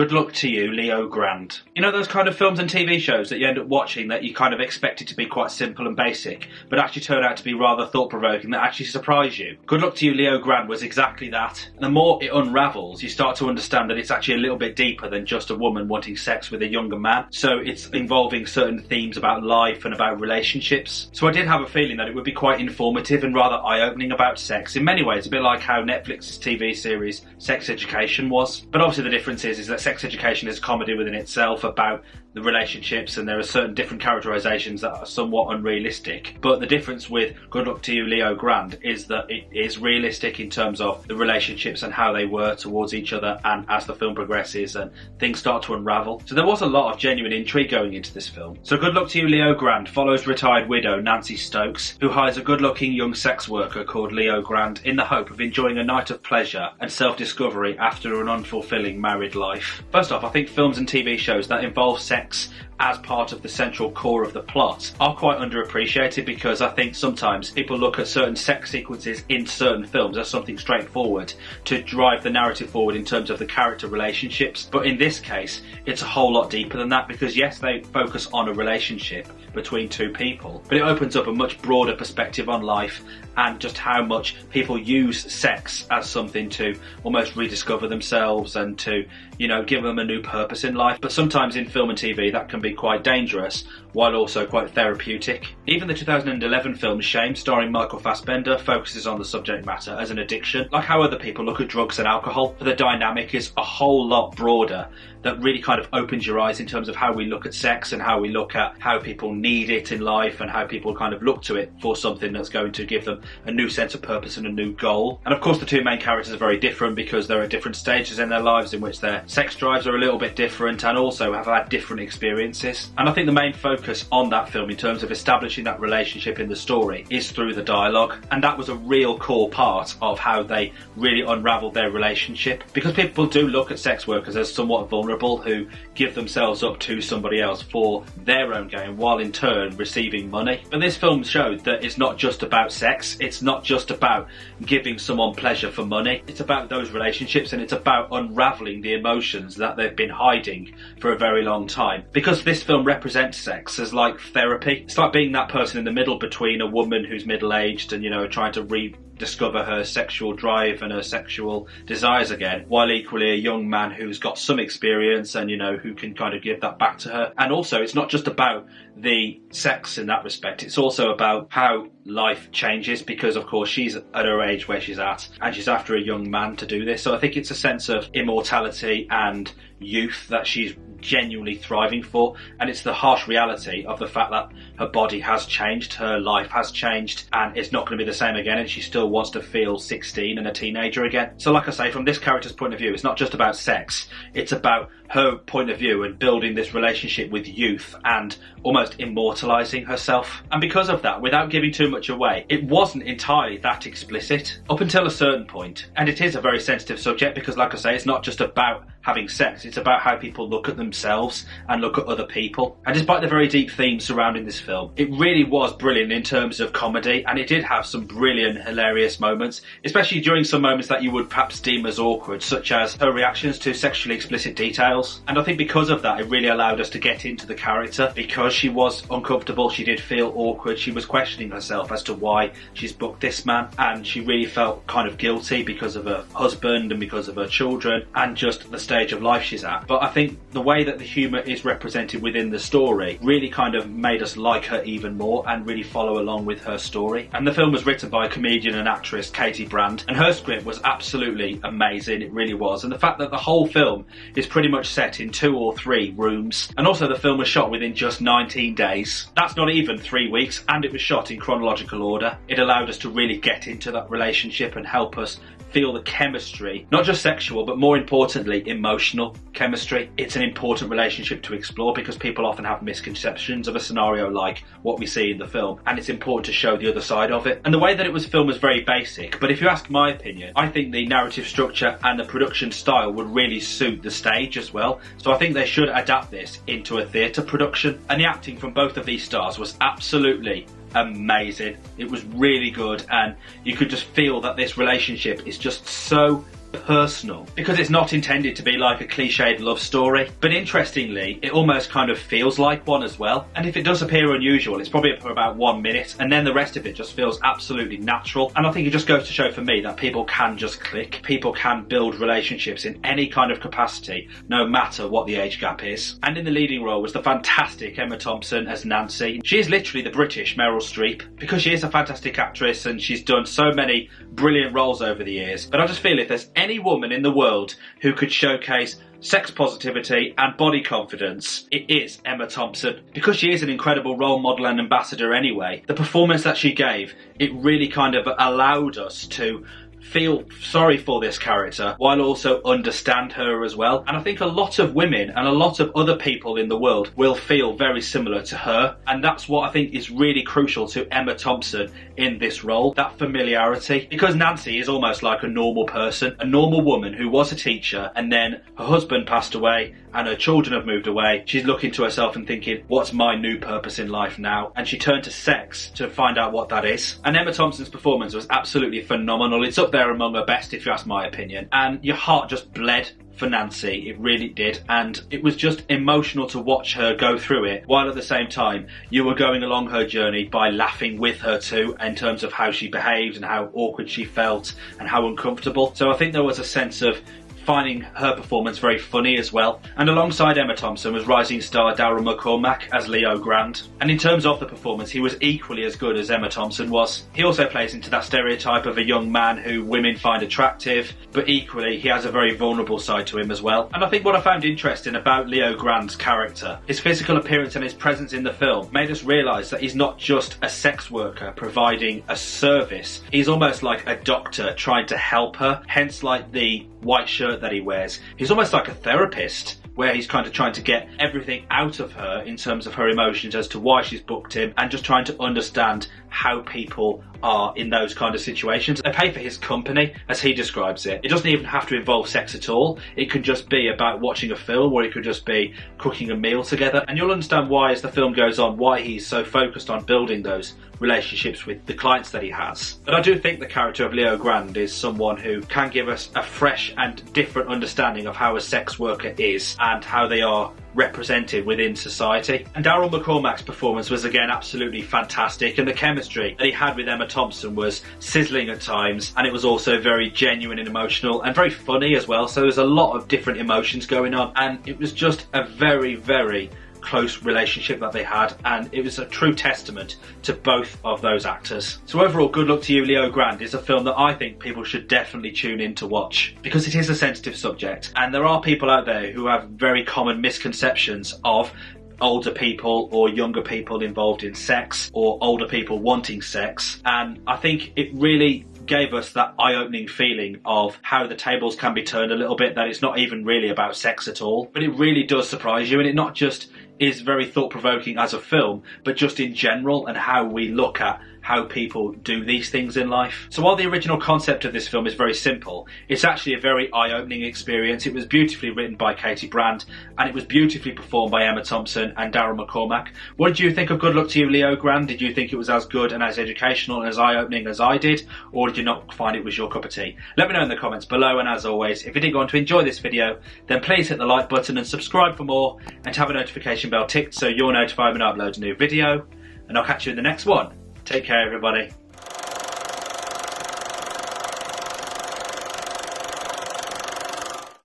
Good luck to you, Leo Grande. You know those kind of films and TV shows that you end up watching that you kind of expect it to be quite simple and basic, but actually turn out to be rather thought-provoking, that actually surprise you? Good Luck to You, Leo Grande was exactly that. And the more it unravels, you start to understand that it's actually a little bit deeper than just a woman wanting sex with a younger man. So it's involving certain themes about life and about relationships. So I did have a feeling that it would be quite informative and rather eye-opening about sex. In many ways, a bit like how Netflix's TV series Sex Education was. But obviously the difference is that Sex Education is a comedy within itself about the relationships, and there are certain different characterizations that are somewhat unrealistic. But the difference with Good Luck to You, Leo Grande is that it is realistic in terms of the relationships and how they were towards each other, and as the film progresses and things start to unravel. So there was a lot of genuine intrigue going into this film. So Good Luck to You, Leo Grande follows retired widow Nancy Stokes, who hires a good-looking young sex worker called Leo Grande in the hope of enjoying a night of pleasure and self-discovery after an unfulfilling married life. First off, I think films and TV shows that involve sex as part of the central core of the plot are quite underappreciated, because I think sometimes people look at certain sex sequences in certain films as something straightforward to drive the narrative forward in terms of the character relationships. But in this case, it's a whole lot deeper than that, because yes, they focus on a relationship between two people, but it opens up a much broader perspective on life and just how much people use sex as something to almost rediscover themselves and to, you know, give them a new purpose in life. But sometimes in film and TV that can be quite dangerous while also quite therapeutic. Even the 2011 film Shame, starring Michael Fassbender, focuses on the subject matter as an addiction. Like how other people look at drugs and alcohol, but the dynamic is a whole lot broader, that really kind of opens your eyes in terms of how we look at sex and how we look at how people need it in life and how people kind of look to it for something that's going to give them a new sense of purpose and a new goal. And of course the two main characters are very different because they're at different stages in their lives in which their sex drives are a little bit different and also have had different experiences. And I think the main focus on that film in terms of establishing that relationship in the story is through the dialogue, and that was a real core part of how they really unraveled their relationship, because people do look at sex workers as somewhat vulnerable who give themselves up to somebody else for their own gain while in turn receiving money. But this film showed that it's not just about sex, it's not just about giving someone pleasure for money, it's about those relationships and it's about unravelling the emotions that they've been hiding for a very long time. Because this film represents sex as like therapy. It's like being that person in the middle between a woman who's middle-aged and, you know, trying to rediscover her sexual drive and her sexual desires again, while equally a young man who's got some experience and, you know, who can kind of give that back to her. And also it's not just about the sex in that respect, it's also about how life changes, because of course she's at her age where she's at and she's after a young man to do this. So I think it's a sense of immortality and youth that she's genuinely thriving for, and it's the harsh reality of the fact that her body has changed, her life has changed, and it's not going to be the same again, and she still wants to feel 16 and a teenager again. So like I say, from this character's point of view, it's not just about sex, it's about her point of view and building this relationship with youth and almost immortalising herself. And because of that, without giving too much away, it wasn't entirely that explicit up until a certain point. And it is a very sensitive subject because, like I say, it's not just about having sex, it's about how people look at themselves and look at other people. And despite the very deep themes surrounding this film, it really was brilliant in terms of comedy, and it did have some brilliant, hilarious moments, especially during some moments that you would perhaps deem as awkward, such as her reactions to sexually explicit details. And I think because of that, it really allowed us to get into the character, because she was uncomfortable, she did feel awkward, she was questioning herself as to why she's booked this man, and she really felt kind of guilty because of her husband and because of her children and just the stage of life she's at. But I think the way that the humour is represented within the story really kind of made us like her even more and really follow along with her story. And the film was written by comedian and actress Katy Brand, and her script was absolutely amazing, it really was. And the fact that the whole film is pretty much set in 2 or 3 rooms, and also the film was shot within just 19 days. That's not even 3 weeks, and it was shot in chronological order. It allowed us to really get into that relationship and help us feel the chemistry, not just sexual, but more importantly, emotional chemistry. It's an important relationship to explore because people often have misconceptions of a scenario like what we see in the film, and it's important to show the other side of it. And the way that it was filmed was very basic, but if you ask my opinion, I think the narrative structure and the production style would really suit the stage as well. So I think they should adapt this into a theatre production. And the acting from both of these stars was absolutely amazing. It was really good, and you could just feel that this relationship is just so personal, because it's not intended to be like a cliched love story, but interestingly it almost kind of feels like one as well. And if it does appear unusual, it's probably for about 1 minute, and then the rest of it just feels absolutely natural. And I think it just goes to show for me that people can just click, people can build relationships in any kind of capacity, no matter what the age gap is. And in the leading role was the fantastic Emma Thompson as Nancy. She is literally the British Meryl Streep, because she is a fantastic actress and she's done so many brilliant roles over the years. But I just feel if there's any woman in the world who could showcase sex positivity and body confidence, it is Emma Thompson. Because she is an incredible role model and ambassador anyway, the performance that she gave, it really kind of allowed us to feel sorry for this character while also understand her as well. And I think a lot of women and a lot of other people in the world will feel very similar to her, and that's what I think is really crucial to Emma Thompson in this role, that familiarity. Because Nancy is almost like a normal person, a normal woman who was a teacher, and then her husband passed away and her children have moved away. She's looking to herself and thinking, what's my new purpose in life now? And she turned to sex to find out what that is. And Emma Thompson's performance was absolutely phenomenal. It's up there among her best, if you ask my opinion. And your heart just bled for Nancy, it really did, and it was just emotional to watch her go through it, while at the same time you were going along her journey by laughing with her too, in terms of how she behaved and how awkward she felt and how uncomfortable. So I think there was a sense of finding her performance very funny as well. And alongside Emma Thompson was rising star Daryl McCormack as Leo Grande. And in terms of the performance, he was equally as good as Emma Thompson was. He also plays into that stereotype of a young man who women find attractive, but equally he has a very vulnerable side to him as well. And I think what I found interesting about Leo Grande's character, his physical appearance and his presence in the film made us realise that he's not just a sex worker providing a service, he's almost like a doctor trying to help her, hence like the white shirt that he wears. He's almost like a therapist, where he's kind of trying to get everything out of her in terms of her emotions as to why she's booked him, and just trying to understand how people are in those kind of situations. They pay for his company, as he describes it. It doesn't even have to involve sex at all. It could just be about watching a film, or it could just be cooking a meal together. And you'll understand why, as the film goes on, why he's so focused on building those relationships with the clients that he has. But I do think the character of Leo Grande is someone who can give us a fresh and different understanding of how a sex worker is and how they are represented within society. And Daryl McCormack's performance was again absolutely fantastic, and the chemistry that he had with Emma Thompson was sizzling at times, and it was also very genuine and emotional and very funny as well. So there's a lot of different emotions going on, and it was just a very, very close relationship that they had, and it was a true testament to both of those actors. So overall, good luck to you, Leo Grande is a film that I think people should definitely tune in to watch, because it is a sensitive subject, and there are people out there who have very common misconceptions of older people or younger people involved in sex, or older people wanting sex. And I think it really gave us that eye-opening feeling of how the tables can be turned a little bit, that it's not even really about sex at all. But it really does surprise you, and it not just is very thought-provoking as a film, but just in general, and how we look at how people do these things in life. So while the original concept of this film is very simple, it's actually a very eye-opening experience. It was beautifully written by Katy Brand, and it was beautifully performed by Emma Thompson and Daryl McCormack. What did you think of Good Luck to You, Leo Grande? Did you think it was as good and as educational and as eye-opening as I did, or did you not find it was your cup of tea? Let me know in the comments below, and as always, if you did go on to enjoy this video, then please hit the like button and subscribe for more, and have a notification bell ticked so you're notified when I upload a new video, and I'll catch you in the next one. Take care, everybody.